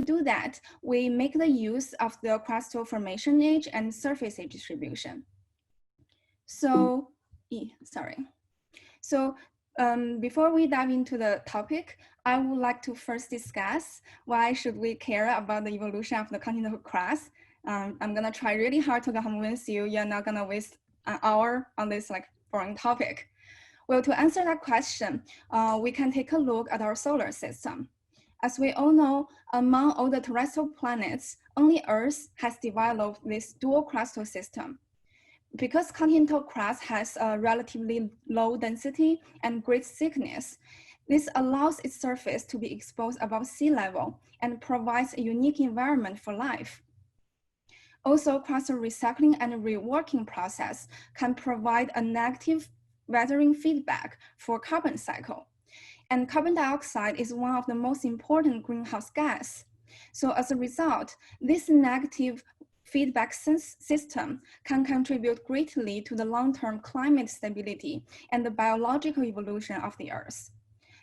do that, we make the use of the crustal formation age and surface age distribution. So, before we dive into the topic, I would like to first discuss why should we care about the evolution of the continental crust. I'm gonna try really hard to convince you you're not gonna waste an hour on this like boring topic. Well, to answer that question, we can take a look at our solar system. As we all know, among all the terrestrial planets, only Earth has developed this dual crustal system. Because continental crust has a relatively low density and great thickness, this allows its surface to be exposed above sea level and provides a unique environment for life. Also, crustal recycling and reworking process can provide a negative weathering feedback for carbon cycle. And carbon dioxide is one of the most important greenhouse gas. So as a result, this negative feedback system can contribute greatly to the long-term climate stability and the biological evolution of the Earth.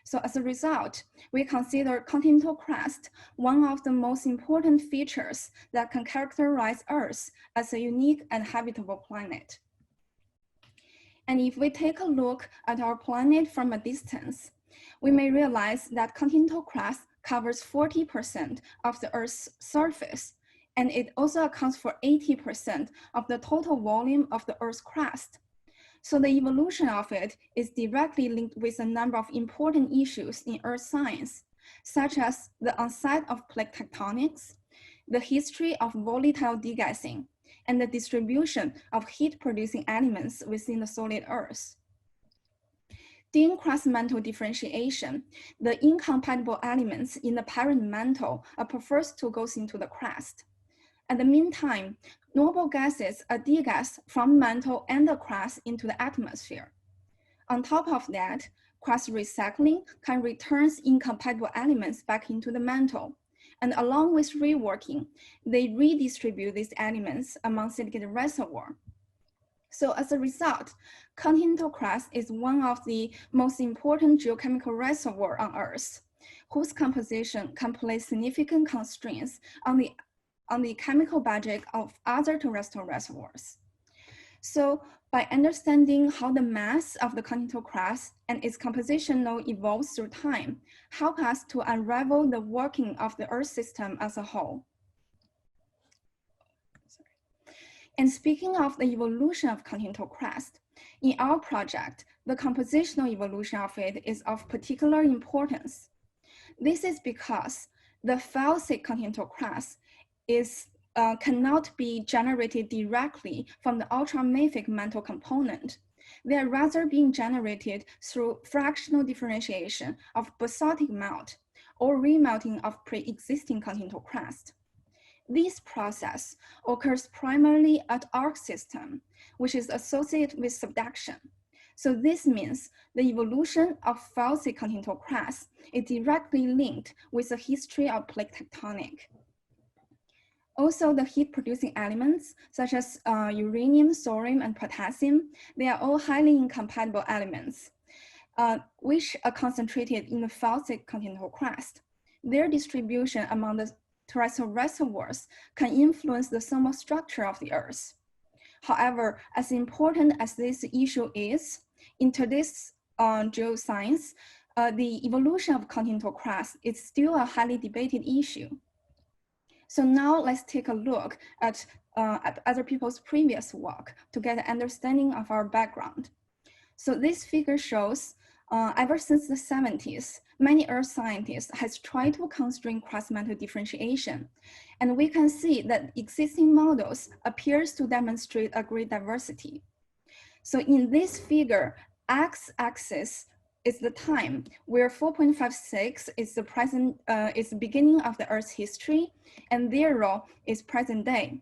So as a result, we consider continental crust one of the most important features that can characterize Earth as a unique and habitable planet. And if we take a look at our planet from a distance, we may realize that continental crust covers 40% of the Earth's surface, and it also accounts for 80% of the total volume of the Earth's crust. So the evolution of it is directly linked with a number of important issues in Earth science, such as the onset of plate tectonics, the history of volatile degassing, and the distribution of heat-producing elements within the solid Earth. During crust-mantle differentiation, the incompatible elements in the parent mantle are first to go into the crust. At the meantime, noble gases are degassed from mantle and the crust into the atmosphere. On top of that, crust recycling can return incompatible elements back into the mantle. And along with reworking, they redistribute these elements among silicate reservoir. So as a result, continental crust is one of the most important geochemical reservoirs on Earth, whose composition can place significant constraints on the chemical budget of other terrestrial reservoirs. So by understanding how the mass of the continental crust and its composition evolves through time, help us to unravel the working of the Earth system as a whole. And speaking of the evolution of continental crust, in our project, the compositional evolution of it is of particular importance. This is because the Felsic continental crust cannot be generated directly from the ultramafic mantle component. They are rather being generated through fractional differentiation of basaltic melt or remelting of pre-existing continental crust. This process occurs primarily at arc system, which is associated with subduction. So this means the evolution of Felsic continental crust is directly linked with the history of plate tectonic. Also, the heat-producing elements, such as uranium, thorium, and potassium, they are all highly incompatible elements, which are concentrated in the Felsic continental crust. Their distribution among the terrestrial reservoirs can influence the thermal structure of the Earth. However, as important as this issue is, in today's geoscience, the evolution of continental crust is still a highly debated issue. So now let's take a look at other people's previous work to get an understanding of our background. So this figure shows ever since the 70s, many Earth scientists has tried to constrain crust-mantle differentiation. And we can see that existing models appears to demonstrate a great diversity. So in this figure, x-axis is the time where 4.56 is the present, is the beginning of the Earth's history, and 0 is present day.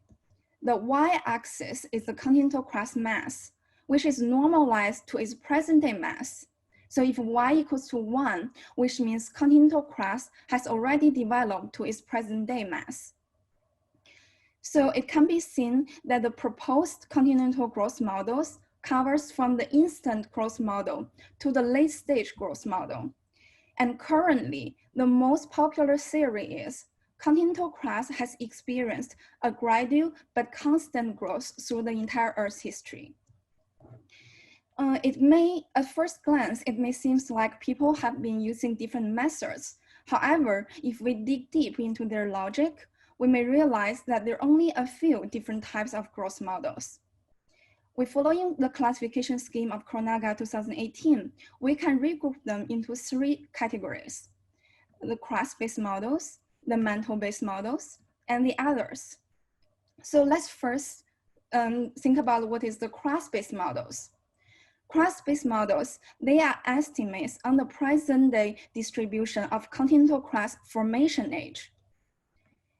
The y-axis is the continental crust mass, which is normalized to its present day mass. So if y equals to 1, which means continental crust has already developed to its present day mass. So it can be seen that the proposed continental growth models covers from the instant growth model to the late stage growth model. And currently, the most popular theory is continental crust has experienced a gradual but constant growth through the entire Earth's history. At first glance, it may seem like people have been using different methods. However, if we dig deep into their logic, we may realize that there are only a few different types of growth models. With following the classification scheme of Kronaga 2018, we can regroup them into three categories: the crust-based models, the mantle-based models, and the others. So let's first think about what is the crust-based models. Crust-based models, they are estimates on the present-day distribution of continental crust formation age.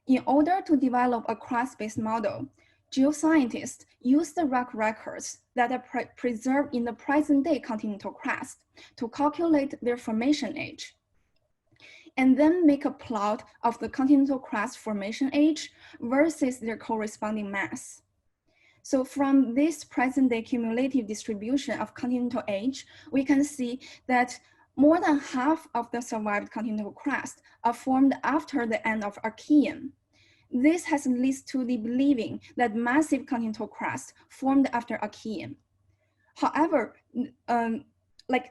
In order to develop a crust-based model, geoscientists use the rock records that are preserved in the present-day continental crust to calculate their formation age, and then make a plot of the continental crust formation age versus their corresponding mass. So from this present-day cumulative distribution of continental age, we can see that more than half of the survived continental crust are formed after the end of Archean. This has led to the believing that massive continental crust formed after Archean. However,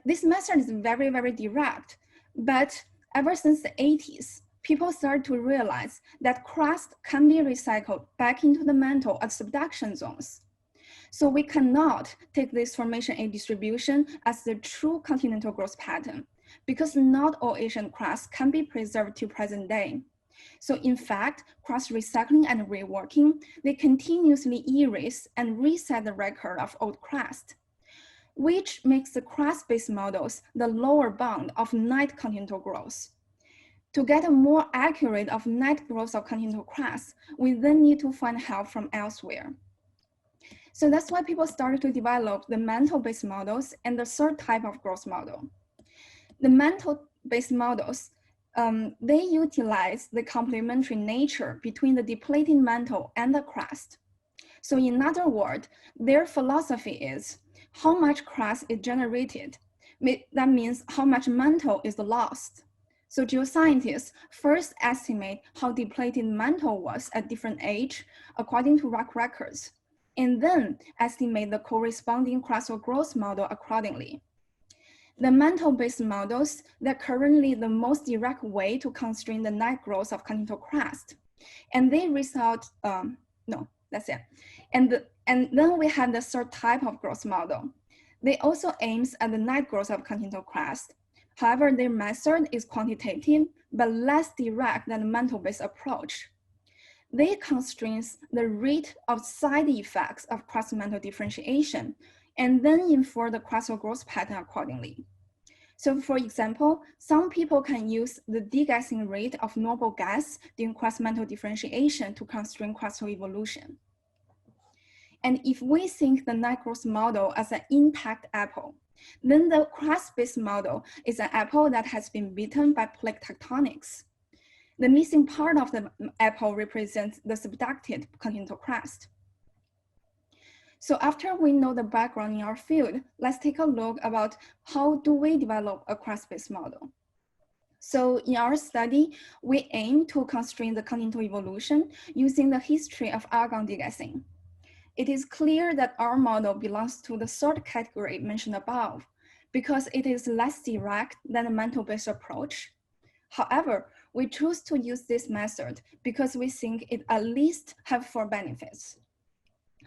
this method is very, very direct, but ever since the 80s, people started to realize that crust can be recycled back into the mantle at subduction zones. So we cannot take this formation age distribution as the true continental growth pattern, because not all ancient crusts can be preserved to present day. So in fact, crust recycling and reworking, they continuously erase and reset the record of old crust, which makes the crust-based models the lower bound of net continental growth. To get a more accurate of net growth of continental crust, we then need to find help from elsewhere. So that's why people started to develop the mantle-based models and the third type of growth model. The mantle-based models, they utilize the complementary nature between the depleting mantle and the crust. So in other words, their philosophy is how much crust is generated. That means how much mantle is lost. So geoscientists first estimate how depleted mantle was at different age according to rock records, and then estimate the corresponding crustal growth model accordingly. The mantle-based models, they're currently the most direct way to constrain the net growth of continental crust. And they result, that's it. And then we have the third type of growth model. They also aims at the net growth of continental crust. However, their method is quantitative, but less direct than the mantle-based approach. They constrain the rate of side effects of crust-mantle differentiation, and then infer the crustal growth pattern accordingly. So for example, some people can use the degassing rate of noble gas during crust-mantle differentiation to constrain crustal evolution. And if we think the net growth model as an intact apple, then the crust-based model is an apple that has been bitten by plate tectonics. The missing part of the apple represents the subducted continental crust. So after we know the background in our field, let's take a look about how do we develop a crust-based model. So in our study, we aim to constrain the continental evolution using the history of Argon degassing. It is clear that our model belongs to the third category mentioned above because it is less direct than the mantle-based approach. However, we choose to use this method because we think it at least have 4 benefits.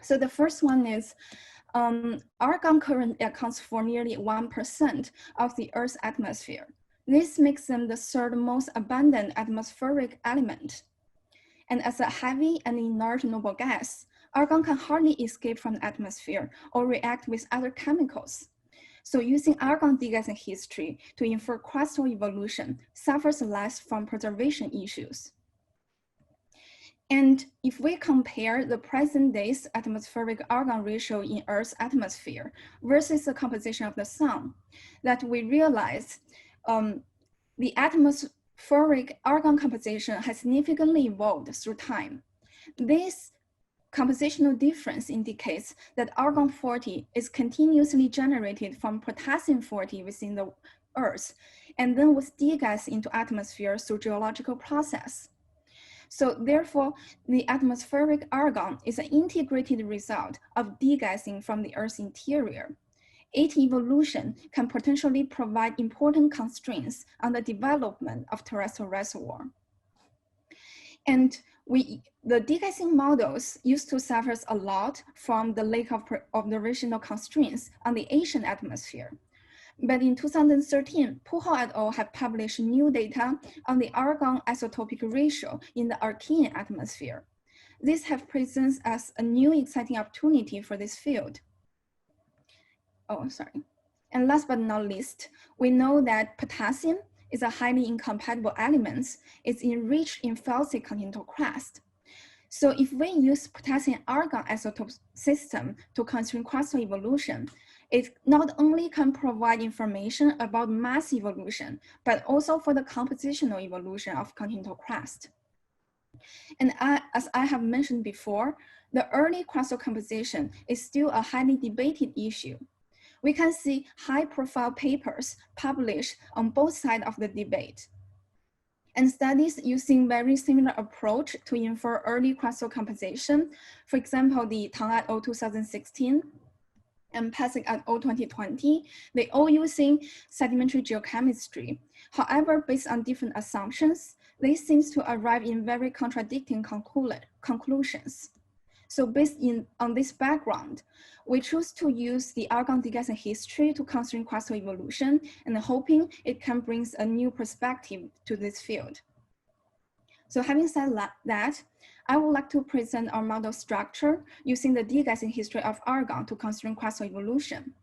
So the first one is Argon currently accounts for nearly 1% of the Earth's atmosphere. This makes them the third most abundant atmospheric element. And as a heavy and inert noble gas, argon can hardly escape from the atmosphere or react with other chemicals. So using argon degassing history to infer crustal evolution suffers less from preservation issues. And if we compare the present day's atmospheric argon ratio in Earth's atmosphere versus the composition of the sun, that we realize the atmospheric argon composition has significantly evolved through time. This compositional difference indicates that argon-40 is continuously generated from potassium-40 within the Earth, and then was degassed into atmosphere through geological process. So therefore, the atmospheric argon is an integrated result of degassing from the Earth's interior. Its evolution can potentially provide important constraints on the development of terrestrial reservoir. And the degassing models used to suffer a lot from the lack of observational constraints on the Asian atmosphere. But in 2013, Puho et al. Have published new data on the argon isotopic ratio in the Archean atmosphere. This has presented us a new exciting opportunity for this field. Oh, sorry. And last but not least, we know that potassium is a highly incompatible element. It's enriched in Felsic continental crust. So if we use potassium-argon isotope system to constrain crustal evolution, it not only can provide information about mass evolution, but also for the compositional evolution of continental crust. And as I have mentioned before, the early crustal composition is still a highly debated issue. We can see high-profile papers published on both sides of the debate, and studies using very similar approach to infer early crustal composition. For example, the Tang et al. 2016 and Felsic et al. 2020, they all using sedimentary geochemistry. However, based on different assumptions, they seem to arrive in very contradicting conclusions. So based on this background, we choose to use the argon degassing history to constrain crustal evolution and hoping it can bring a new perspective to this field. So having said that, I would like to present our model structure using the degassing history of argon to constrain crustal evolution.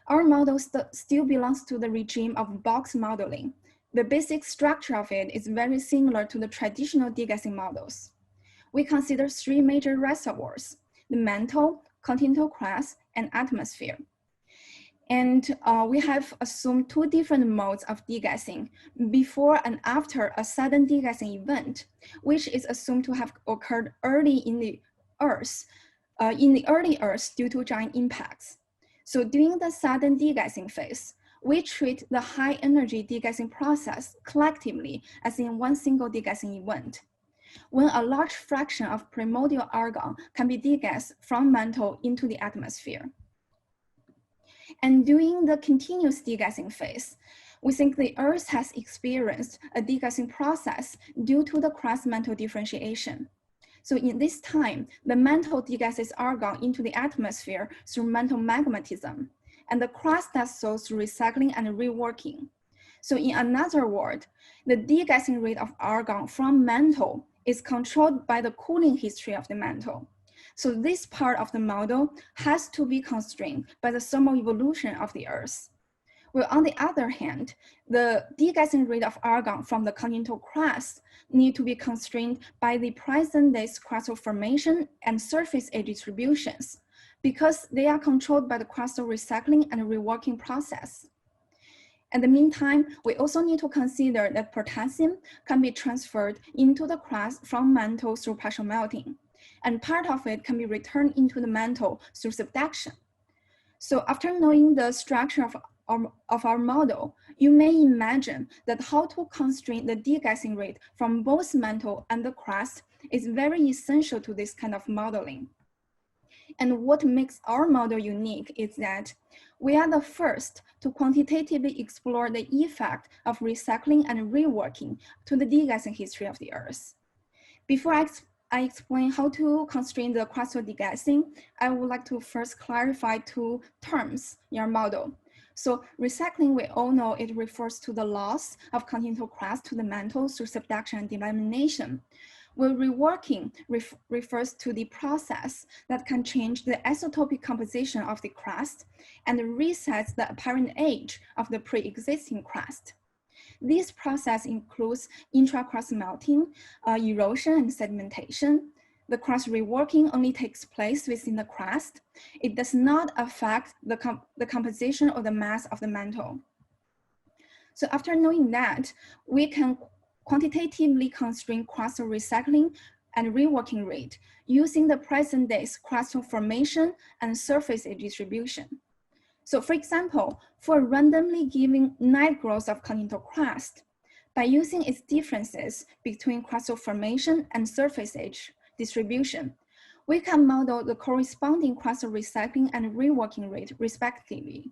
Our model still belongs to the regime of box modeling. The basic structure of it is very similar to the traditional degassing models. We consider three major reservoirs: the mantle, continental crust, and atmosphere. And we have assumed two different modes of degassing before and after a sudden degassing event, which is assumed to have occurred early in the early Earth due to giant impacts. So during the sudden degassing phase, we treat the high energy degassing process collectively as in one single degassing event, when a large fraction of primordial argon can be degassed from mantle into the atmosphere. And during the continuous degassing phase, we think the Earth has experienced a degassing process due to the crust-mantle differentiation. So in this time, the mantle degasses argon into the atmosphere through mantle magmatism, and the crust does so through recycling and reworking. So in another word, the degassing rate of argon from mantle is controlled by the cooling history of the mantle. So this part of the model has to be constrained by the thermal evolution of the Earth. Well, on the other hand, the degassing rate of argon from the continental crust need to be constrained by the present day's crustal formation and surface age distributions, because they are controlled by the crustal recycling and reworking process. In the meantime, we also need to consider that potassium can be transferred into the crust from mantle through partial melting, and part of it can be returned into the mantle through subduction. So after knowing the structure of our model, you may imagine that how to constrain the degassing rate from both mantle and the crust is very essential to this kind of modeling. And what makes our model unique is that we are the first to quantitatively explore the effect of recycling and reworking to the degassing history of the Earth. Before I explain how to constrain the crustal degassing, I would like to first clarify two terms in our model. So recycling, we all know it refers to the loss of continental crust to the mantle through subduction and delamination. While reworking refers to the process that can change the isotopic composition of the crust and resets the apparent age of the pre-existing crust. This process includes intra-crust melting, erosion, and sedimentation. The crust reworking only takes place within the crust. It does not affect the composition or the mass of the mantle. So after knowing that, we can quantitatively constrain crustal recycling and reworking rate using the present day's crustal formation and surface age distribution. So for example, for randomly given net growth of continental crust, By using its differences between crustal formation and surface age distribution, we can model the corresponding crustal recycling and reworking rate respectively.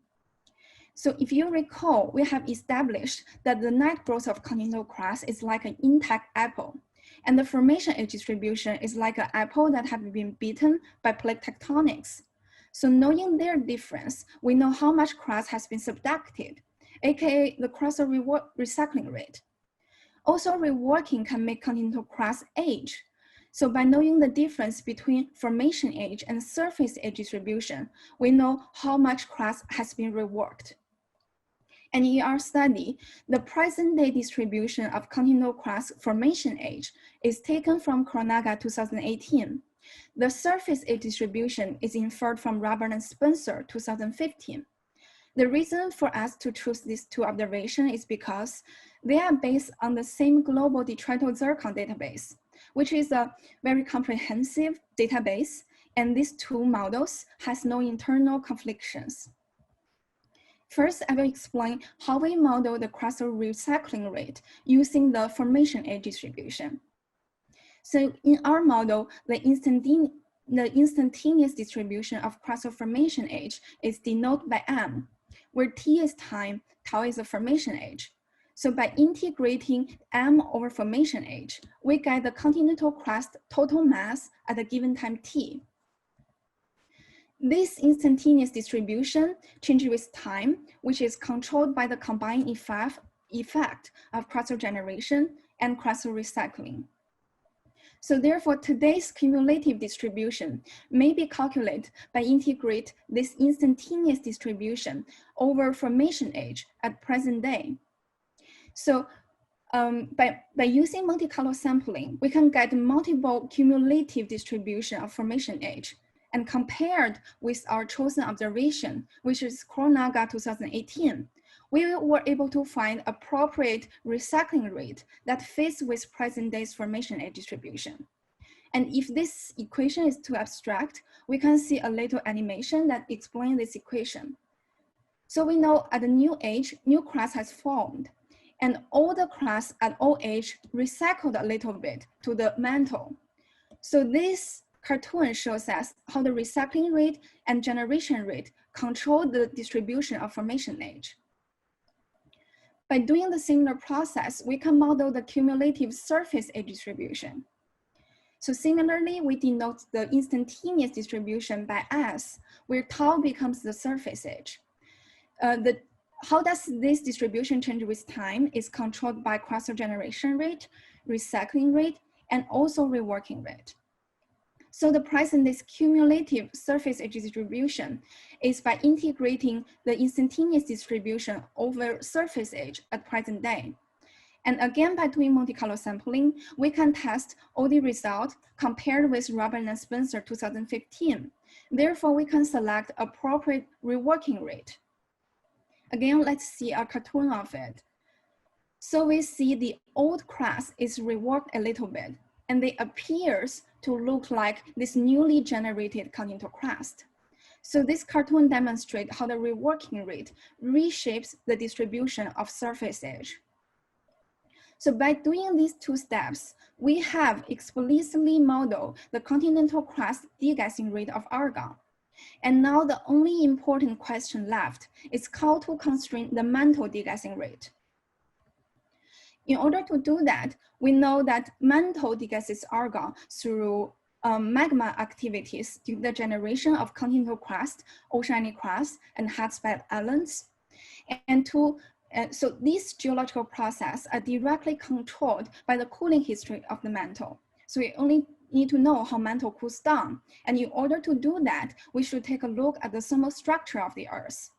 So if you recall, we have established that the net growth of continental crust is like an intact apple, and the formation age distribution is like an apple that have been beaten by plate tectonics. So knowing their difference, we know how much crust has been subducted, aka the crustal recycling rate. Also, reworking can make continental crust age. So by knowing the difference between formation age and surface age distribution, we know how much crust has been reworked. And in our study, the present-day distribution of continental crust formation age is taken from Kronaga 2018. The surface age distribution is inferred from Robert and Spencer 2015. The reason for us to choose these two observations is because they are based on the same global detrital zircon database, which is a very comprehensive database, and these two models has no internal conflicts. First, I will explain how we model the crustal recycling rate using the formation age distribution. So in our model, the instantaneous distribution of crustal formation age is denoted by M, where T is time, tau is the formation age. So by integrating M over formation age, we get the continental crust total mass at a given time T. This instantaneous distribution changes with time, which is controlled by the combined effect of crustal generation and crustal recycling. So therefore, today's cumulative distribution may be calculated by integrate this instantaneous distribution over formation age at present day. So by using Monte Carlo sampling, we can get multiple cumulative distribution of formation age, and compared with our chosen observation, which is Kronaga 2018, we were able to find appropriate recycling rate that fits with present day's formation age distribution. And if this equation is too abstract, we can see a little animation that explains this equation. So we know at a new age, new crust has formed, and all the crust at old age recycled a little bit to the mantle. So this cartoon shows us how the recycling rate and generation rate control the distribution of formation age. By doing the similar process, we can model the cumulative surface age distribution. So similarly, we denote the instantaneous distribution by S, where tau becomes the surface age. How does this distribution change with time is controlled by crustal generation rate, recycling rate, and also reworking rate. So the present day's cumulative surface age distribution is by integrating the instantaneous distribution over surface age at present day. And again, by doing Monte Carlo sampling, we can test all the results compared with Robert and Spencer 2015. Therefore, we can select appropriate reworking rate. Again, let's see a cartoon of it. So we see the old crust is reworked a little bit, and it appears to look like this newly generated continental crust. So this cartoon demonstrates how the reworking rate reshapes the distribution of surface age. So by doing these two steps, we have explicitly modeled the continental crust degassing rate of Argon. And now the only important question left is how to constrain the mantle degassing rate. In order to do that, we know that mantle degasses argon through magma activities due to the generation of continental crust, oceanic crust, and hotspot islands. And so these geological processes are directly controlled by the cooling history of the mantle. So we only need to know how mantle cools down. And in order to do that, we should take a look at the thermal structure of the Earth.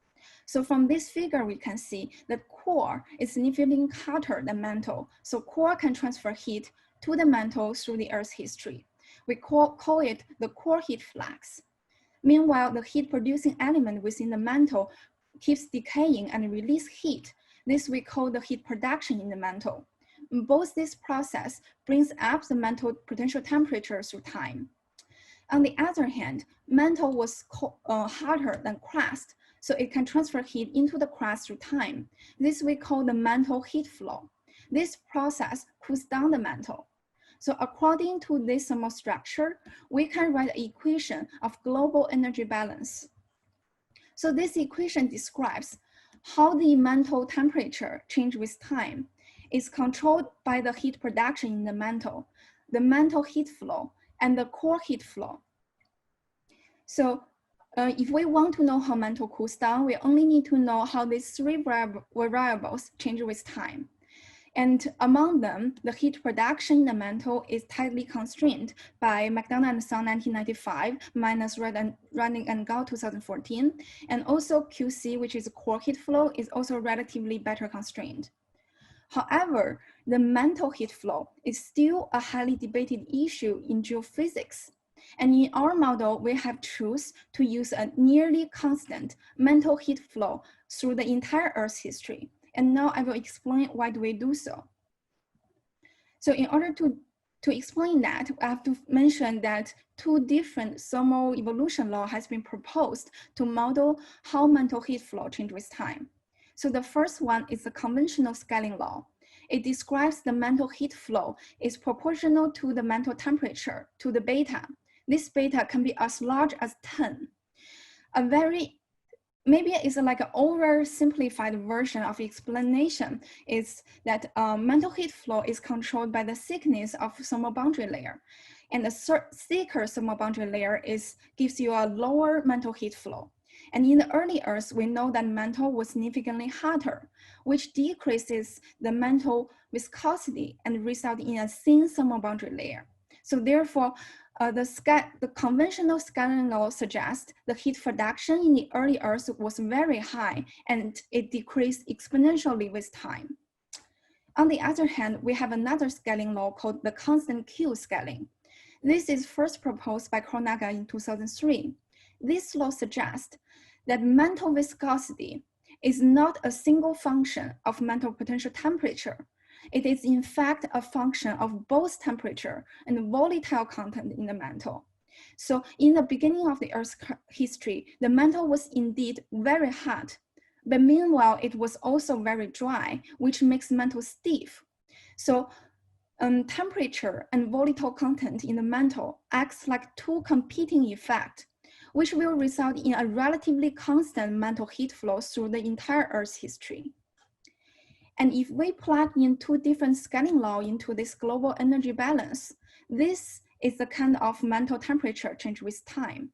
So from this figure, we can see that core is significantly hotter than mantle. So core can transfer heat to the mantle through the Earth's history. We call it the core heat flux. Meanwhile, the heat producing element within the mantle keeps decaying and release heat. This we call the heat production in the mantle. Both this process brings up the mantle potential temperature through time. On the other hand, mantle was hotter than crust, so it can transfer heat into the crust through time. This we call the mantle heat flow. This process cools down the mantle. So according to this thermal structure, we can write an equation of global energy balance. So this equation describes how the mantle temperature change with time is controlled by the heat production in the mantle heat flow, and the core heat flow. So if we want to know how mantle cools down, we only need to know how these three variables change with time. And among them, the heat production in the mantle is tightly constrained by McDonough and Son 1995 minus Running and Gao 2014. And also QC, which is core heat flow, is also relatively better constrained. However, the mantle heat flow is still a highly debated issue in geophysics. And in our model, we have chosen to use a nearly constant mantle heat flow through the entire Earth's history. And now I will explain why do we do so. So in order to explain that, I have to mention that two different thermal evolution law has been proposed to model how mantle heat flow change with time. So the first one is the conventional scaling law. It describes the mantle heat flow is proportional to the mantle temperature, to the beta. This beta can be as large as 10. Maybe it's like an oversimplified version of explanation is that mantle heat flow is controlled by the thickness of thermal boundary layer. And the thicker thermal boundary layer gives you a lower mantle heat flow. And in the early Earth, we know that mantle was significantly hotter, which decreases the mantle viscosity and results in a thin thermal boundary layer. So therefore, the conventional scaling law suggests the heat production in the early Earth was very high and it decreased exponentially with time. On the other hand, we have another scaling law called the constant Q scaling. This is first proposed by Kronaga in 2003. This law suggests that mantle viscosity is not a single function of mantle potential temperature. It is in fact a function of both temperature and volatile content in the mantle. So in the beginning of the Earth's history, the mantle was indeed very hot, but meanwhile it was also very dry, which makes mantle stiff. So temperature and volatile content in the mantle acts like two competing effects, which will result in a relatively constant mantle heat flow through the entire Earth's history. And if we plug in two different scaling laws into this global energy balance, this is the kind of mantle temperature change with time.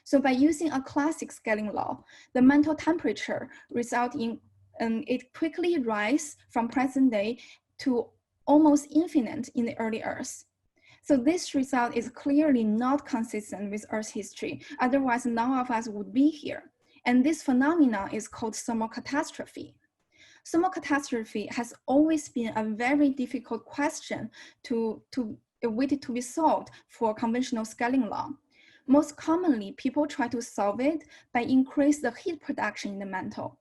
So by using a classic scaling law, the mantle temperature results in it quickly rise from present day to almost infinite in the early Earth. So this result is clearly not consistent with Earth's history. Otherwise, none of us would be here. And this phenomenon is called thermal catastrophe. Thermal catastrophe has always been a very difficult question waited to be solved for conventional scaling law. Most commonly, people try to solve it by increase the heat production in the mantle.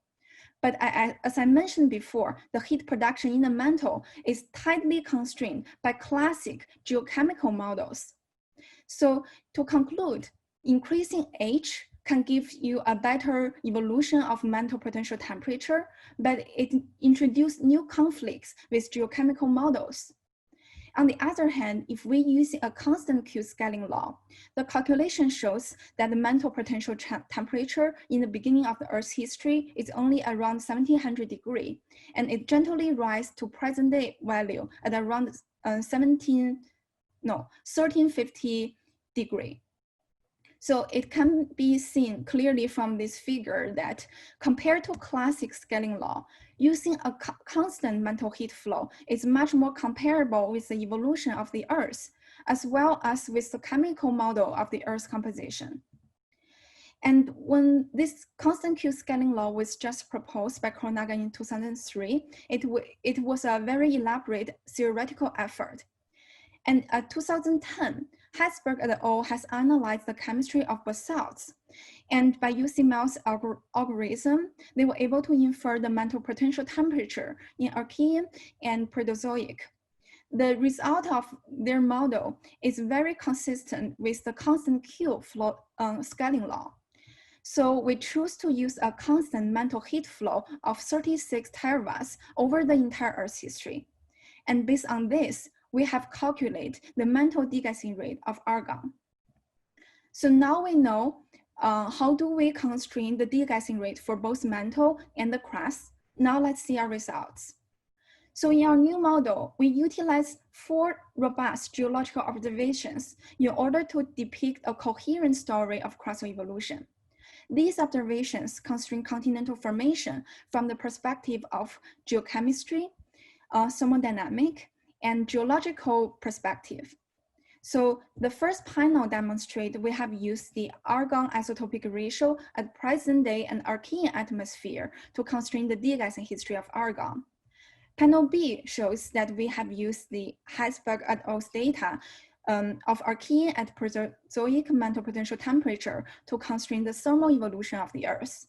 But as I mentioned before, the heat production in the mantle is tightly constrained by classic geochemical models. So to conclude, increasing H can give you a better evolution of mantle potential temperature, but it introduced new conflicts with geochemical models. On the other hand, if we use a constant Q scaling law, the calculation shows that the mantle potential temperature in the beginning of the Earth's history is only around 1700 degrees, and it gently rises to present day value at around 1350 degrees. So it can be seen clearly from this figure that compared to classic scaling law, using a constant mantle heat flow is much more comparable with the evolution of the Earth, as well as with the chemical model of the Earth's composition. And when this constant Q scaling law was just proposed by Kronaga in 2003, it was a very elaborate theoretical effort. And in 2010, Heisberg et al. Has analyzed the chemistry of basalts. And by using Mel's algorithm, they were able to infer the mantle potential temperature in Archean and Proterozoic. The result of their model is very consistent with the constant Q flow scaling law. So we choose to use a constant mantle heat flow of 36 terawatts over the entire Earth's history. And based on this, we have calculated the mantle degassing rate of argon. So now we know how do we constrain the degassing rate for both mantle and the crust. Now let's see our results. So in our new model, we utilize 4 robust geological observations in order to depict a coherent story of crustal evolution. These observations constrain continental formation from the perspective of geochemistry, thermodynamic, and geological perspective. So the first panel demonstrates we have used the argon isotopic ratio at present day and Archean atmosphere to constrain the degassing history of argon. Panel B shows that we have used the Heisberg et al.'s data of Archean at Proterozoic mantle potential temperature to constrain the thermal evolution of the Earth.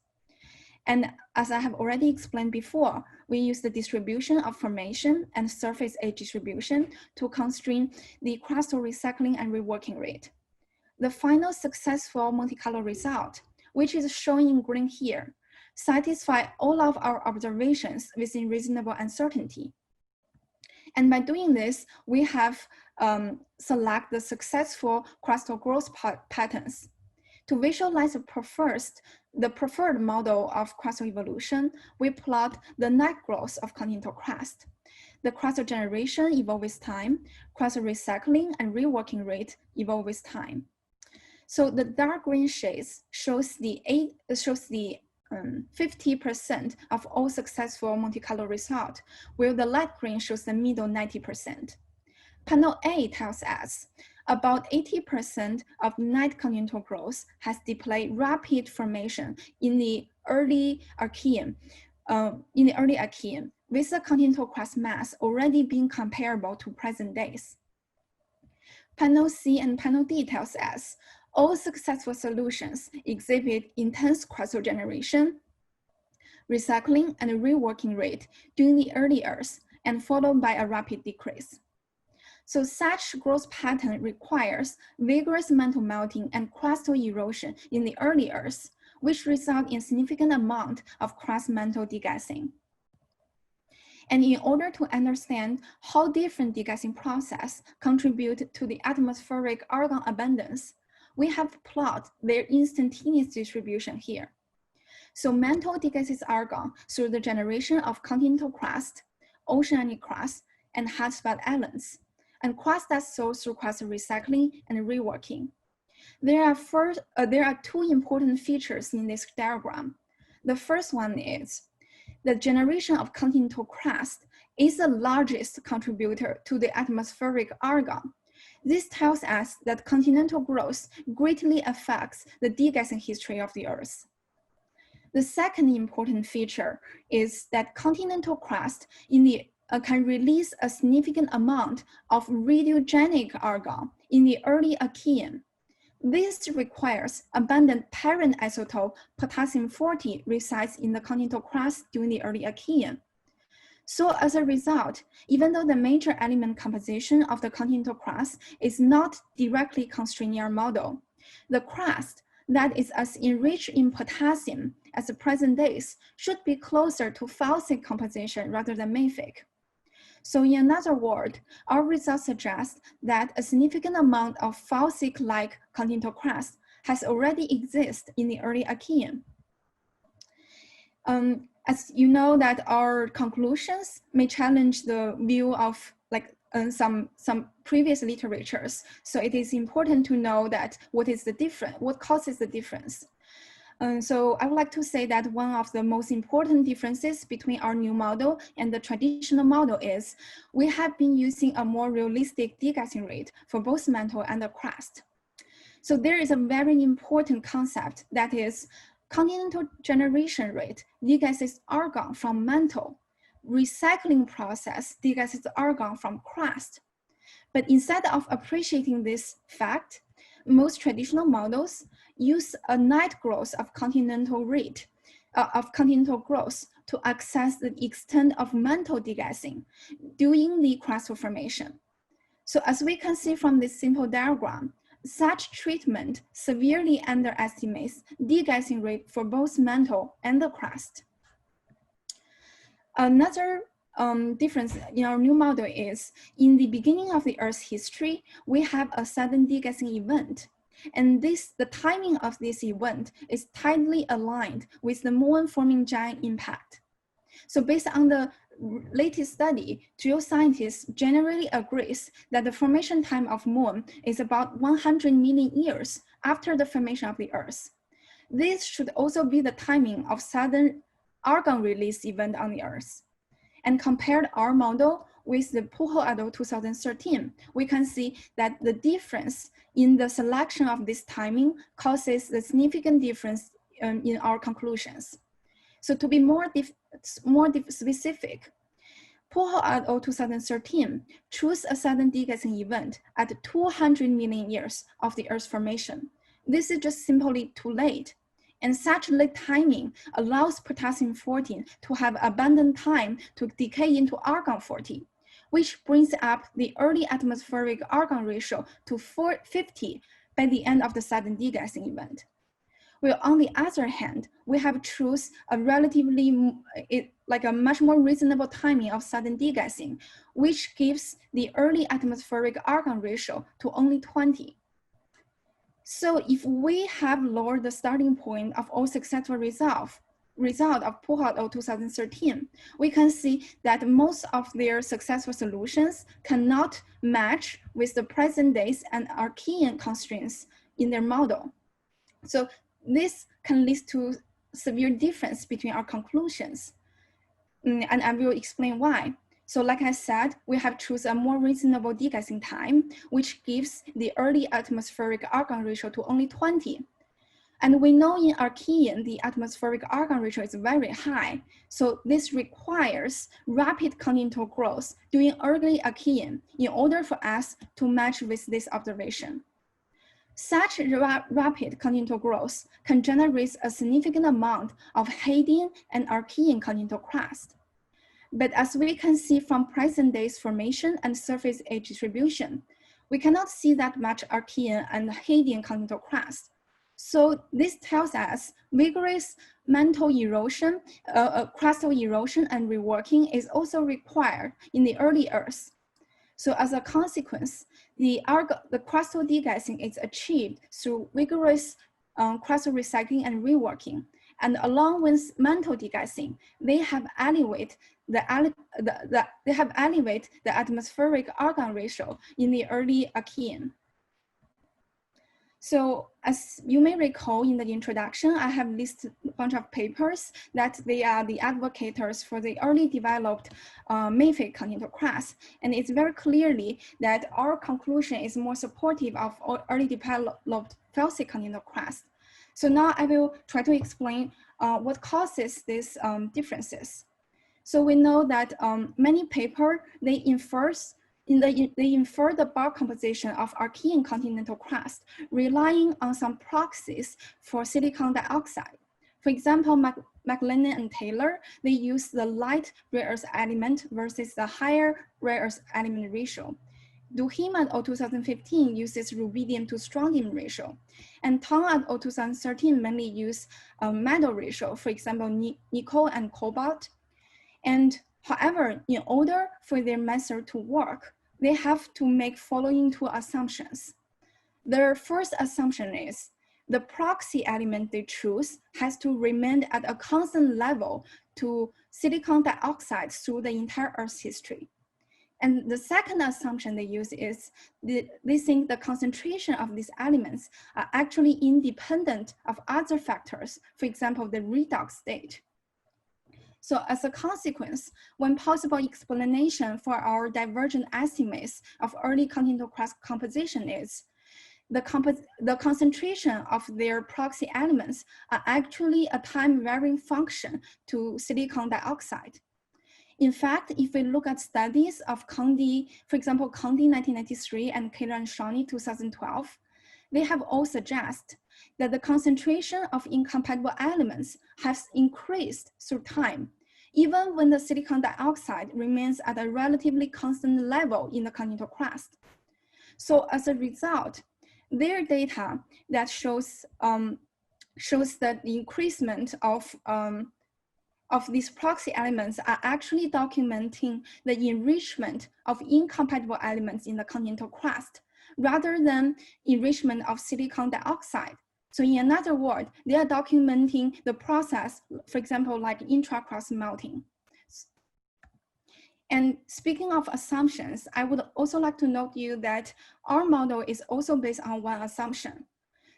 And as I have already explained before, we use the distribution of formation and surface age distribution to constrain the crustal recycling and reworking rate. The final successful Monte Carlo result, which is shown in green here, satisfy all of our observations within reasonable uncertainty. And by doing this, we have select the successful crustal growth patterns. To visualize the preferred model of crustal evolution, we plot the net growth of continental crust. The crustal generation evolves with time, crustal recycling and reworking rate evolve with time. So the dark green shades shows the 50% of all successful Monte Carlo result, while the light green shows the middle 90%. Panel A tells us about 80% of net continental growth has displayed rapid formation in the early Archean, with the continental crust mass already being comparable to present days. Panel C and panel D tells us all successful solutions exhibit intense crustal generation, recycling, and reworking rate during the early Earth, and followed by a rapid decrease. So such growth pattern requires vigorous mantle melting and crustal erosion in the early Earth, which result in significant amount of crust-mantle degassing. And in order to understand how different degassing process contribute to the atmospheric argon abundance, we have plotted their instantaneous distribution here. So mantle degasses argon through the generation of continental crust, oceanic crust, and hotspot islands, and crust that sows through crust recycling and reworking. There are 2 important features in this diagram. The first one is the generation of continental crust is the largest contributor to the atmospheric argon. This tells us that continental growth greatly affects the degassing history of the Earth. The second important feature is that continental crust can release a significant amount of radiogenic argon in the early Archean. This requires abundant parent isotope potassium-40 resides in the continental crust during the early Archean. So as a result, even though the major element composition of the continental crust is not directly constrained in our model, the crust that is as enriched in potassium as the present days should be closer to Felsic composition rather than mafic. So in another word, our results suggest that a significant amount of Felsic-like continental crust has already existed in the early Archean. As you know that our conclusions may challenge the view of some previous literatures. So it is important to know that what causes the difference. So I would like to say that one of the most important differences between our new model and the traditional model is we have been using a more realistic degassing rate for both mantle and the crust. So there is a very important concept that is continental generation rate degasses argon from mantle. Recycling process degasses argon from crust. But instead of appreciating this fact, most traditional models use a net growth of continental growth to assess the extent of mantle degassing during the crustal formation. So as we can see from this simple diagram, Such treatment severely underestimates degassing rate for both mantle and the crust. Another difference in our new model is, in the beginning of the Earth's history, we have a sudden degassing event. And the timing of this event is tightly aligned with the moon-forming giant impact. So based on the latest study, geoscientists generally agree that the formation time of moon is about 100 million years after the formation of the Earth. This should also be the timing of sudden Argon release event on the Earth. And compared our model with the Puho et al. 2013, we can see that the difference in the selection of this timing causes the significant difference in our conclusions. So to be more specific, Puho et al. 2013 chose a sudden degassing event at 200 million years of the Earth's formation. This is just simply too late. And such late timing allows potassium-14 to have abundant time to decay into argon-40, which brings up the early atmospheric argon ratio to 50 by the end of the sudden degassing event. Well, on the other hand, we have chosen a relatively, a much more reasonable timing of sudden degassing, which gives the early atmospheric argon ratio to only 20. So if we have lowered the starting point of all successful result of Puho et al. 2013, we can see that most of their successful solutions cannot match with the present days and Archean constraints in their model. So this can lead to severe difference between our conclusions. And I will explain why. So like I said, we have chosen a more reasonable degassing time, which gives the early atmospheric argon ratio to only 20. And we know in Archean, the atmospheric argon ratio is very high. So this requires rapid continental growth during early Archean in order for us to match with this observation. Such rapid continental growth can generate a significant amount of Hadean and Archean continental crust. But as we can see from present day's formation and surface age distribution, we cannot see that much Archean and Hadean continental crust. So this tells us vigorous mantle erosion, crustal erosion and reworking is also required in the early Earth. So as a consequence, the crustal degassing is achieved through vigorous crustal recycling and reworking. And along with mantle degassing, they have elevated the atmospheric argon ratio in the early Archean. So as you may recall in the introduction, I have listed a bunch of papers that they are the advocates for the early developed mafic continental crust. And it's very clearly that our conclusion is more supportive of early developed Felsic continental crust. So now I will try to explain what causes these differences. So we know that many papers, they infer the bulk composition of Archean continental crust, relying on some proxies for silicon dioxide. For example, McLennan and Taylor, they use the light rare earth element versus the higher rare earth element ratio. Duhim et al. 2015 uses rubidium to strontium ratio, and Tong et al. 2013 mainly use metal ratio, for example, nickel and cobalt. And however, in order for their method to work, they have to make following two assumptions. Their first assumption is the proxy element they choose has to remain at a constant level to silicon dioxide through the entire Earth's history. And the second assumption they use is they think the concentration of these elements are actually independent of other factors, for example, the redox state. So as a consequence, one possible explanation for our divergent estimates of early continental crust composition is the concentration of their proxy elements are actually a time-varying function to silicon dioxide. In fact, if we look at studies of Condi, for example, Condi 1993 and Kaler and Shawnee 2012, they have all suggested that the concentration of incompatible elements has increased through time, even when the silicon dioxide remains at a relatively constant level in the continental crust. So as a result, their data that shows that the increasement of these proxy elements are actually documenting the enrichment of incompatible elements in the continental crust, rather than enrichment of silicon dioxide. So in another word, they are documenting the process, for example, like intra-crust melting. And speaking of assumptions, I would also like to note you that our model is also based on one assumption.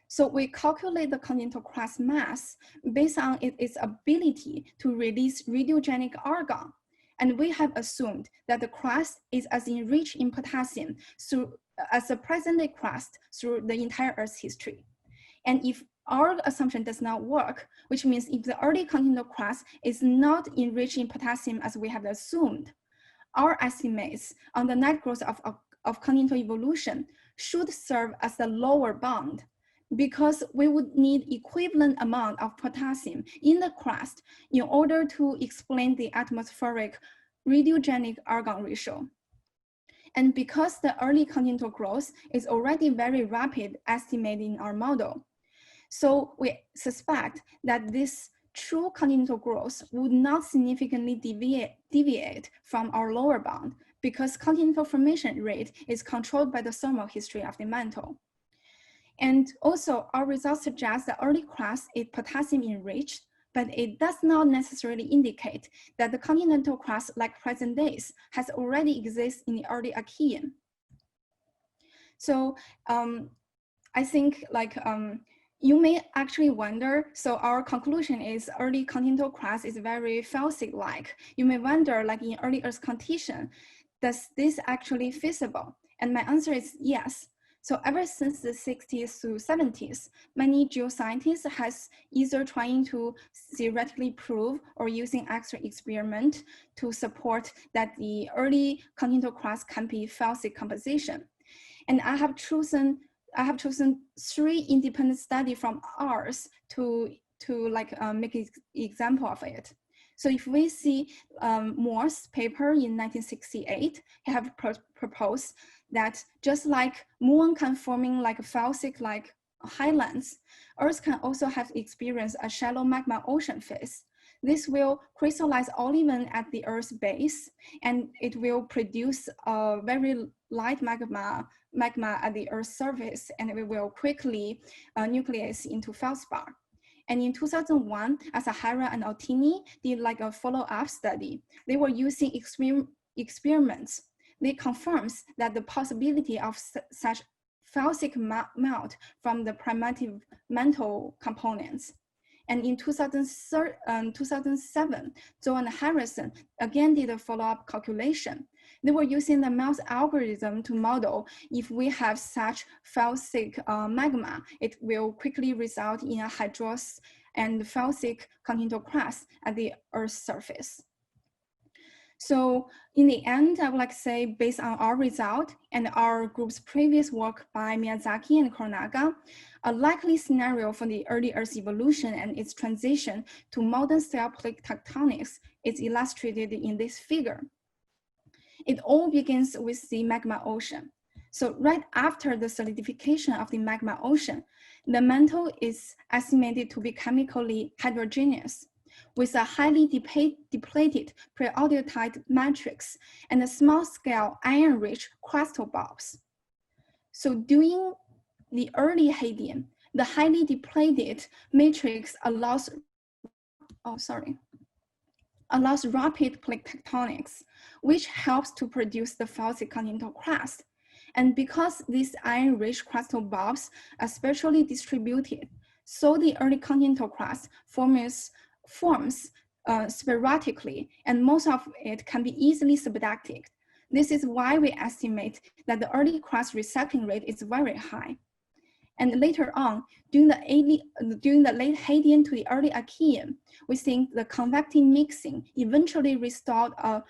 So we calculate the continental crust mass based on its ability to release radiogenic argon. And we have assumed that the crust is as enriched in potassium as a present-day crust through the entire Earth's history. And if our assumption does not work, which means if the early continental crust is not enriched in potassium as we have assumed, our estimates on the net growth of continental evolution should serve as the lower bound, because we would need equivalent amount of potassium in the crust in order to explain the atmospheric radiogenic argon ratio. And because the early continental growth is already very rapid estimated in our model, so we suspect that this true continental growth would not significantly deviate from our lower bound, because continental formation rate is controlled by the thermal history of the mantle. And also, our results suggest the early crust is potassium enriched, but it does not necessarily indicate that the continental crust, like present days, has already existed in the early Archean. So I think you may actually wonder, so our conclusion is early continental crust is very Felsic-like. You may wonder, like in early Earth condition, does this actually feasible? And my answer is yes. So ever since the 60s to 70s, many geoscientists has either trying to theoretically prove or using X-ray experiment to support that the early continental crust can be Felsic composition. And I have chosen 3 independent studies from ours to make an example of it. So if we see Moore's paper in 1968, he have proposed that just like Moon can forming like a Felsic like highlands, Earth can also have experienced a shallow magma ocean phase. This will crystallize olivine at the Earth's base, and it will produce a very light magma at the Earth's surface, and it will quickly nucleate into feldspar. And in 2001, Asahara and Altini did like a follow-up study. They were using experiments. They confirms that the possibility of such Felsic melt from the primitive mantle components. And in 2007, Zhou and Harrison again did a follow-up calculation. They were using the MELS algorithm to model if we have such Felsic magma, it will quickly result in a hydrous and Felsic continental crust at the Earth's surface. So in the end, I would like to say, based on our result and our group's previous work by Miyazaki and Koronaga, a likely scenario for the early Earth evolution and its transition to modern style plate tectonics is illustrated in this figure. It all begins with the magma ocean. So right after the solidification of the magma ocean, the mantle is estimated to be chemically heterogeneous, with a highly depleted pre-aldehyde matrix and a small-scale iron-rich crustal bulbs. So during the early Hadean, the highly depleted matrix allows rapid plate tectonics, which helps to produce the Felsic continental crust. And because these iron-rich crustal bulbs are spatially distributed, so the early continental crust forms sporadically, and most of it can be easily subducted. This is why we estimate that the early crust recycling rate is very high. And later on, during the late Hadean to the early Archean, we think the convective mixing eventually restored a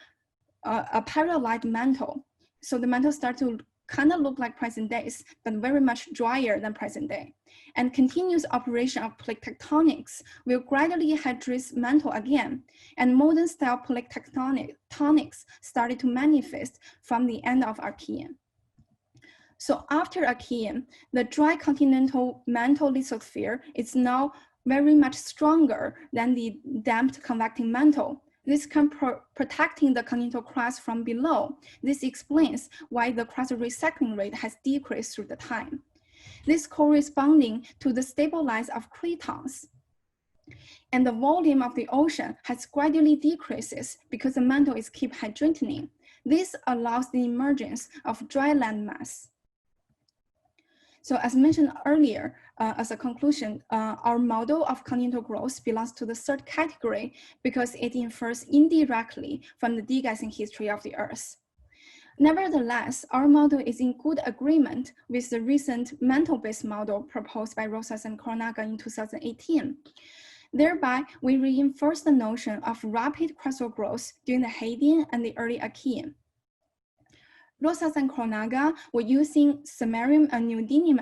parallelized mantle. So the mantle starts to kind of look like present days, but very much drier than present day. And continuous operation of plate tectonics will gradually hydrate mantle again, and modern style plate tectonics started to manifest from the end of Archean. So after Archean, the dry continental mantle lithosphere is now very much stronger than the damped convecting mantle. This can protecting the continental crust from below. This explains why the crust recycling rate has decreased through the time. This corresponding to the stabilize of cratons. And the volume of the ocean has gradually decreases because the mantle is keep hydrating. This allows the emergence of dry land mass. So as mentioned earlier, as a conclusion, our model of continental growth belongs to the third category because it infers indirectly from the degassing history of the Earth. Nevertheless, our model is in good agreement with the recent mantle-based model proposed by Rosas and Coronaga in 2018. Thereby, we reinforce the notion of rapid crustal growth during the Hadean and the early Archean. Rosas and Coronaga were using samarium and neodymium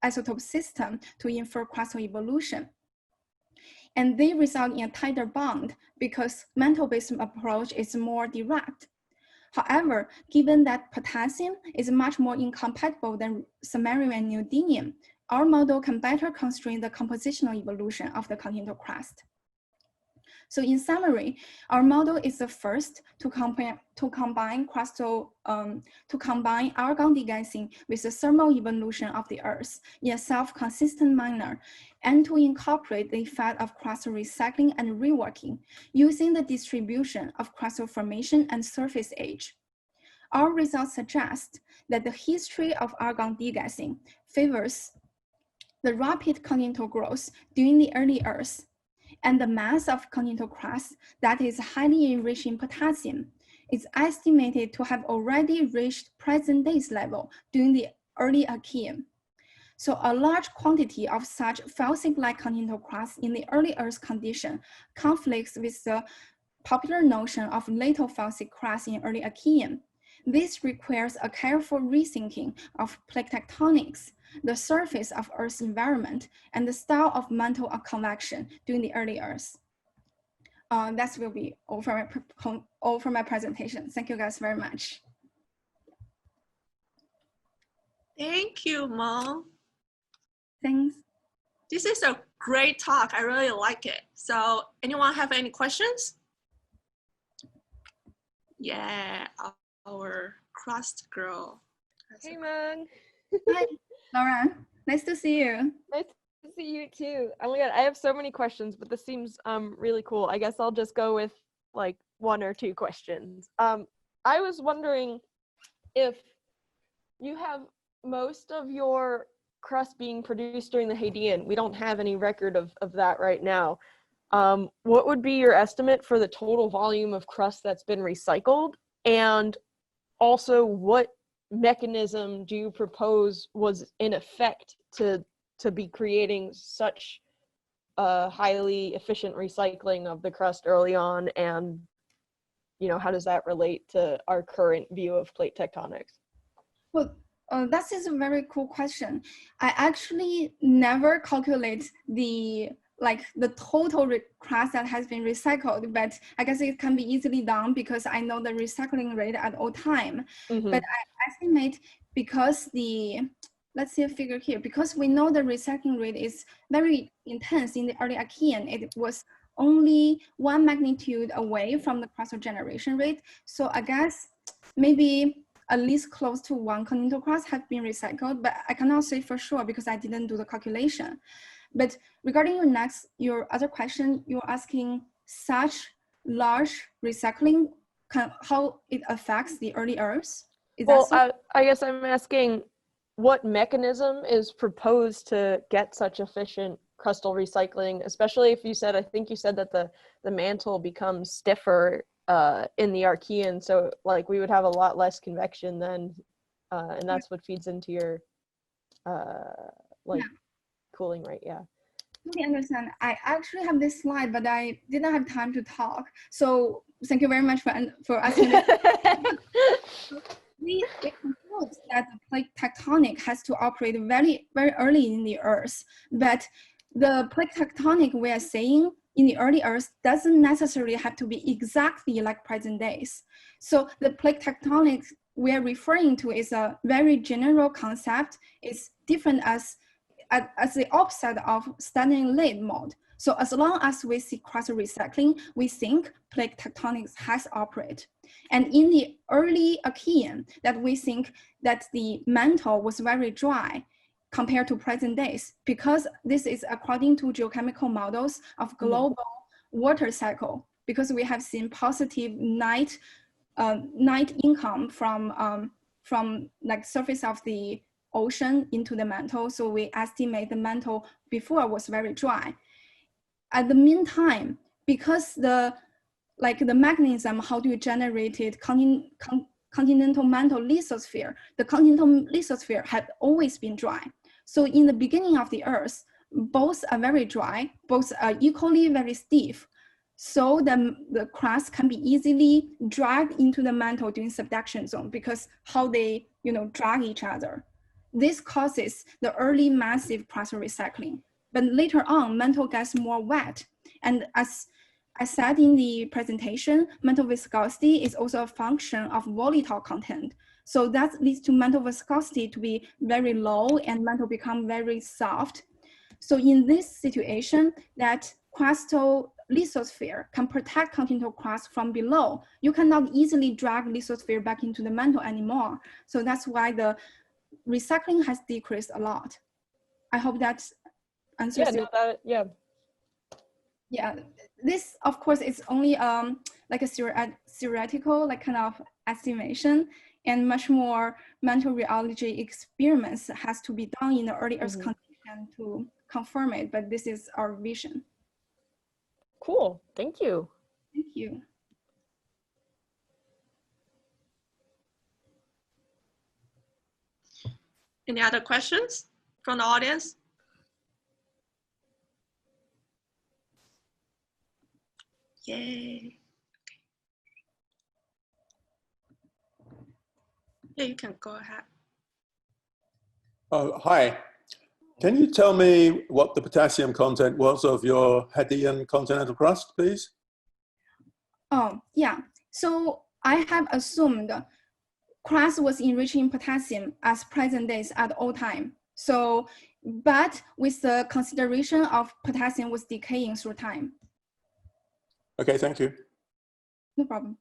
isotope system to infer crustal evolution. And they result in a tighter bond because mantle-based approach is more direct. However, given that potassium is much more incompatible than samarium and neodymium, our model can better constrain the compositional evolution of the continental crust. So in summary, our model is the first to combine Argon degassing with the thermal evolution of the Earth in a self-consistent manner, and to incorporate the effect of crustal recycling and reworking using the distribution of crustal formation and surface age. Our results suggest that the history of Argon degassing favors the rapid continental growth during the early Earth, and the mass of continental crust that is highly enriched in potassium is estimated to have already reached present day's level during the early Archean. So a large quantity of such Felsic-like continental crust in the early Earth condition conflicts with the popular notion of later Felsic crust in early Archean. This requires a careful rethinking of plate tectonics, the surface of Earth's environment, and the style of mantle convection during the early Earth. That will be all for my presentation. Thank you guys very much. Thank you, Meng. Thanks. This is a great talk. I really like it. So anyone have any questions? Yeah, our crust girl. Hey, Meng. Hi, Laura. Nice to see you. Nice to see you too. Oh my God, I have so many questions, but this seems really cool. I guess I'll just go with like 1 or 2 questions. I was wondering if you have most of your crust being produced during the Hadean. We don't have any record of that right now. What would be your estimate for the total volume of crust that's been recycled? And also, what mechanism do you propose was in effect to be creating such a highly efficient recycling of the crust early on? And, you know, how does that relate to our current view of plate tectonics? Well, that is a very cool question. I actually never calculate the total crust that has been recycled, but I guess it can be easily done because I know the recycling rate at all time. Mm-hmm. But I estimate because let's see a figure here, because we know the recycling rate is very intense in the early Archean, it was only 1 magnitude away from the crustal generation rate. So I guess maybe at least close to 1 continental crust have been recycled, but I cannot say for sure because I didn't do the calculation. But regarding your other question, you're asking such large recycling, how it affects the early Earth? Well, I guess I'm asking what mechanism is proposed to get such efficient crustal recycling, especially if you said, I think you said that the mantle becomes stiffer in the Archean, so like we would have a lot less convection then, and that's what feeds into your cooling rate. Yeah. I understand. I actually have this slide, but I didn't have time to talk. So thank you very much for asking this. We conclude that the plate tectonic has to operate very, very early in the Earth, but the plate tectonic we are saying in the early Earth doesn't necessarily have to be exactly like present days. So the plate tectonics we're referring to is a very general concept. It's different as the opposite of standing lid mode. So as long as we see crustal recycling, we think plate tectonics has operate. And in the early Archean, that we think that the mantle was very dry compared to present days, because this is according to geochemical models of global water cycle, because we have seen positive night income from like surface of the ocean into the mantle. So we estimate the mantle before was very dry. At the meantime, because the mechanism how to generate it, continental mantle lithosphere, the continental lithosphere had always been dry. So in the beginning of the Earth, both are very dry, both are equally very stiff. So the crust can be easily dragged into the mantle during subduction zone because how they drag each other. This causes the early massive crustal recycling. But later on, mantle gets more wet. And as I said in the presentation, mantle viscosity is also a function of volatile content. So that leads to mantle viscosity to be very low and mantle become very soft. So in this situation, that crustal lithosphere can protect continental crust from below. You cannot easily drag lithosphere back into the mantle anymore. So that's why the recycling has decreased a lot. I hope that answers Yeah, this of course is only like a theoretical kind of estimation, and much more mantle rheology experiments has to be done in the early Earth condition to confirm it, but this is our vision. Cool, thank you. Thank you. Any other questions from the audience? Yay. Yeah, you can go ahead. Oh, hi. Can you tell me what the potassium content was of your Hadean continental crust, please? Oh, yeah. So I have assumed crust was enriched in potassium as present days at all time. So, but with the consideration of potassium was decaying through time. Okay, thank you. No problem.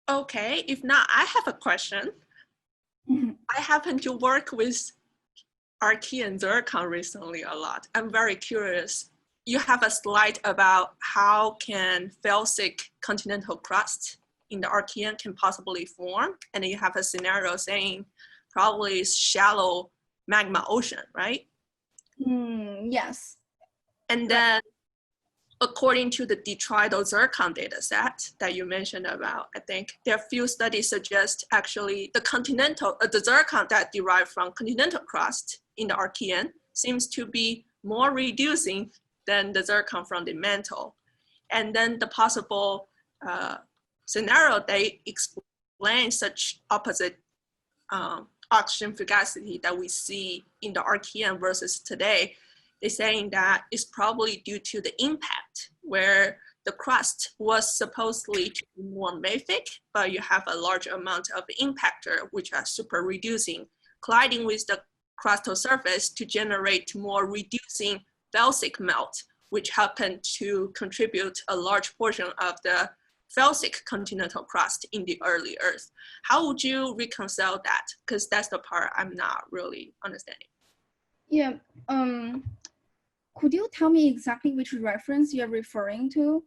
Okay, if not, I have a question. I happen to work with Archean zircon recently a lot. I'm very curious. You have a slide about how can Felsic continental crust in the Archean can possibly form, and then you have a scenario saying probably it's shallow magma ocean, right? Yes. And then according to the detrital zircon data set that you mentioned about, I think there are few studies suggest actually the zircon that derived from continental crust in the Archean seems to be more reducing than the zircon from the mantle. And then the possible scenario they explain such opposite oxygen fugacity that we see in the Archean versus today. They're saying that it's probably due to the impact where the crust was supposedly to be more mafic, but you have a large amount of impactor, which are super reducing, colliding with the crustal surface to generate more reducing felsic melt, which happened to contribute a large portion of the felsic continental crust in the early Earth. How would you reconcile that? Because that's the part I'm not really understanding. Yeah. Could you tell me exactly which reference you're referring to?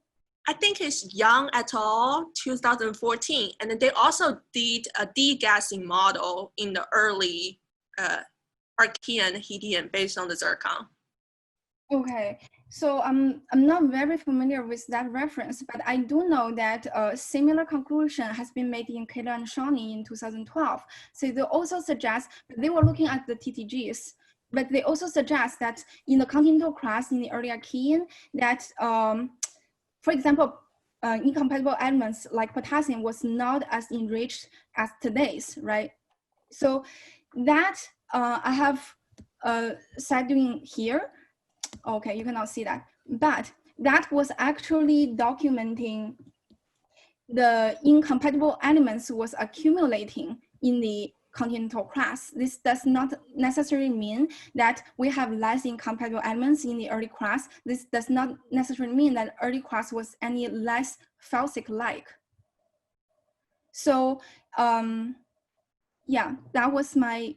I think it's Young et al. 2014. And then they also did a degassing model in the early Archean Hadean based on the zircon. Okay, so I'm not very familiar with that reference, but I do know that a similar conclusion has been made in Keller and Shawnee in 2012. So they also suggest, they were looking at the TTGs, but they also suggest that in the continental crust in the early Archean, that, for example, incompatible elements like potassium was not as enriched as today's, right? So that I have set doing here. Okay, you cannot see that, but that was actually documenting the incompatible elements was accumulating in the continental crust. This does not necessarily mean that we have less incompatible elements in the early crust. This does not necessarily mean that early crust was any less Felsic-like. So yeah, that was my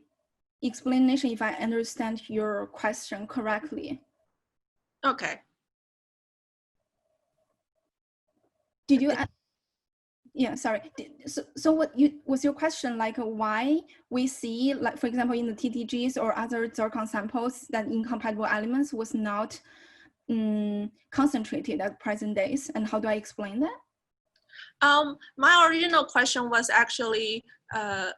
explanation if I understand your question correctly. Okay. Did you? Yeah, sorry. So what was your question, like why we see, like for example, in the TTGs or other zircon samples that incompatible elements was not concentrated at present days, and how do I explain that? My original question was actually,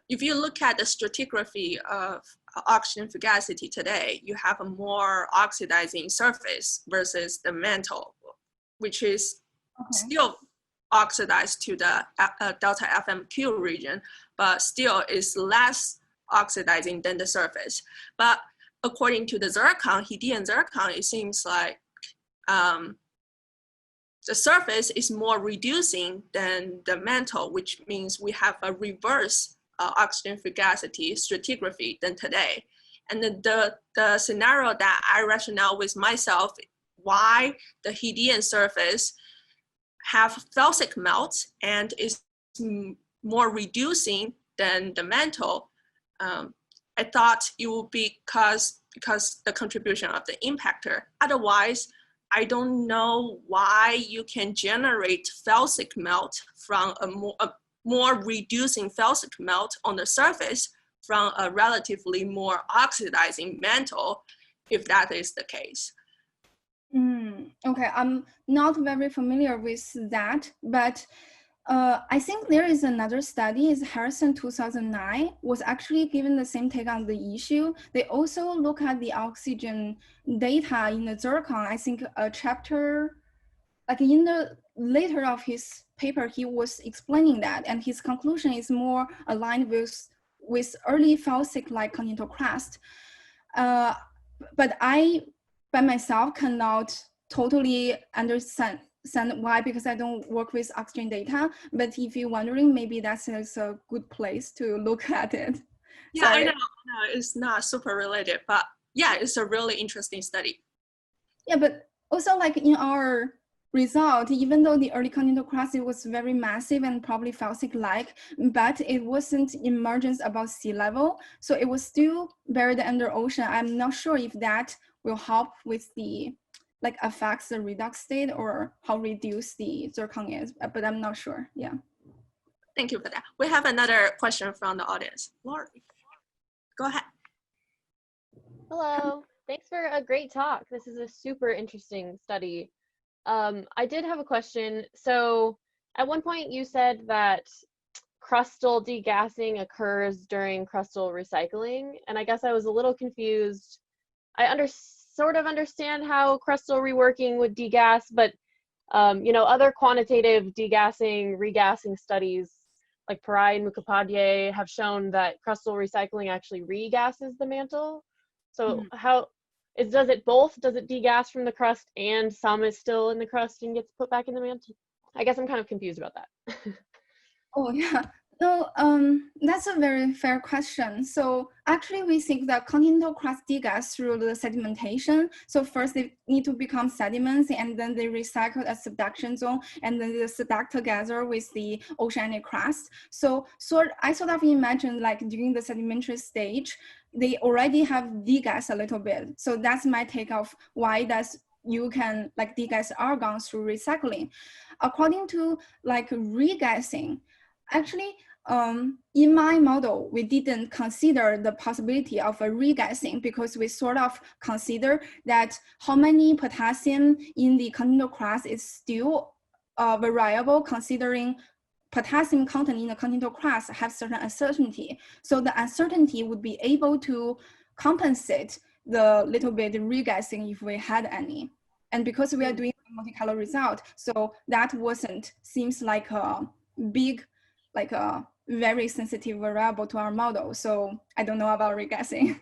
if you look at the stratigraphy of oxygen fugacity today, you have a more oxidizing surface versus the mantle, which is still oxidized to the delta FMQ region, but still is less oxidizing than the surface. But according to the zircon, Hadean zircon, it seems like the surface is more reducing than the mantle, which means we have a reverse oxygen fugacity stratigraphy than today. And the scenario that I rationale with myself, why the Hadean surface have Felsic melt and is more reducing than the mantle, I thought it would be because the contribution of the impactor. Otherwise, I don't know why you can generate Felsic melt from a more reducing Felsic melt on the surface from a relatively more oxidizing mantle, if that is the case. Okay, I'm not very familiar with that, but I think there is another study, is Harrison 2009, was actually given the same take on the issue. They also look at the oxygen data in the zircon. I think a chapter, like in the later of his paper, he was explaining that, and his conclusion is more aligned with early Felsic-like continental crust. But I, by myself, cannot totally understand why, because I don't work with oxygen data. But if you're wondering, maybe that's a good place to look at it. Yeah, I know it's not super related, but yeah, it's a really interesting study. Yeah, but also like in our result, even though the early continental crust, it was very massive and probably Felsic-like, but it wasn't emergence above sea level. So it was still buried under ocean. I'm not sure if that will help with the, like affects the redox state or how reduced the zircon is, but I'm not sure, yeah. Thank you for that. We have another question from the audience. Lori, go ahead. Hello, thanks for a great talk. This is a super interesting study. I did have a question. So at one point you said that crustal degassing occurs during crustal recycling, and I guess I was a little confused. I sort of understand how crustal reworking would degas, but you know, other quantitative degassing, regassing studies like Parai and Mukhopadhyay have shown that crustal recycling actually regasses the mantle. So how does it both? Does it degas from the crust and some is still in the crust and gets put back in the mantle? I guess I'm kind of confused about that. Oh yeah, no, that's a very fair question. So actually we think that continental crust degas through the sedimentation. So first they need to become sediments, and then they recycle at subduction zone, and then they subduct together with the oceanic crust. So I sort of imagine like during the sedimentary stage, they already have degas a little bit. So that's my take of why you can like degas argon through recycling. According to like regassing, actually, in my model, we didn't consider the possibility of a regassing because we sort of consider that how many potassium in the continental crust is still variable, considering potassium content in the continental crust have certain uncertainty. So the uncertainty would be able to compensate the little bit regassing if we had any. And because we are doing a Monte Carlo result, so that seems like a big, like a very sensitive variable to our model. So I don't know about regassing.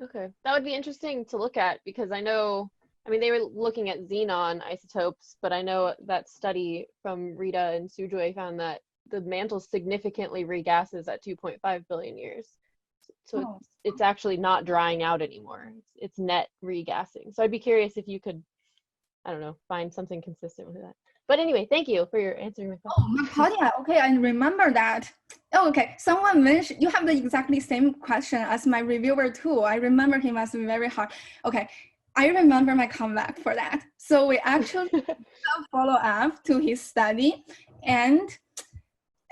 Okay, that would be interesting to look at because I know, I mean, they were looking at xenon isotopes, but I know that study from Rita and Sujoy found that the mantle significantly regasses at 2.5 billion years. So it's actually not drying out anymore. It's net regassing. So I'd be curious if you could, I don't know, find something consistent with that. But anyway, thank you for your answering my question. Oh, Claudia, okay, I remember that. Oh, okay, someone mentioned, you have the exactly same question as my reviewer too. I remember him as very hard. Okay, I remember my comeback for that. So we actually follow up to his study and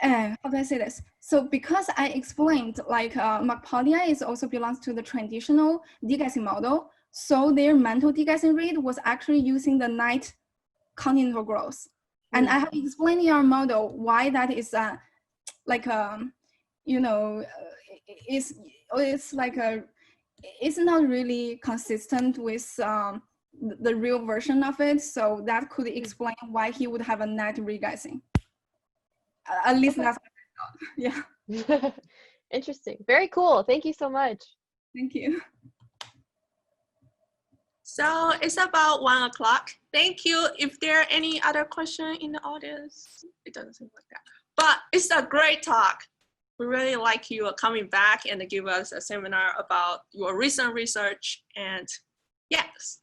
how do I say this? So because I explained like Macpodia is also belongs to the traditional degassing model. So their mantle degassing rate was actually using the night continental growth. And I have explained in our model why that is like you know, it's like it's not really consistent with the real version of it. So that could explain why he would have a net regassing. At least that's what I thought. Yeah. Interesting. Very cool. Thank you so much. Thank you. So it's about 1 o'clock. Thank you. If there are any other questions in the audience, it doesn't seem like that. But it's a great talk. We really like you coming back and give us a seminar about your recent research. And yes,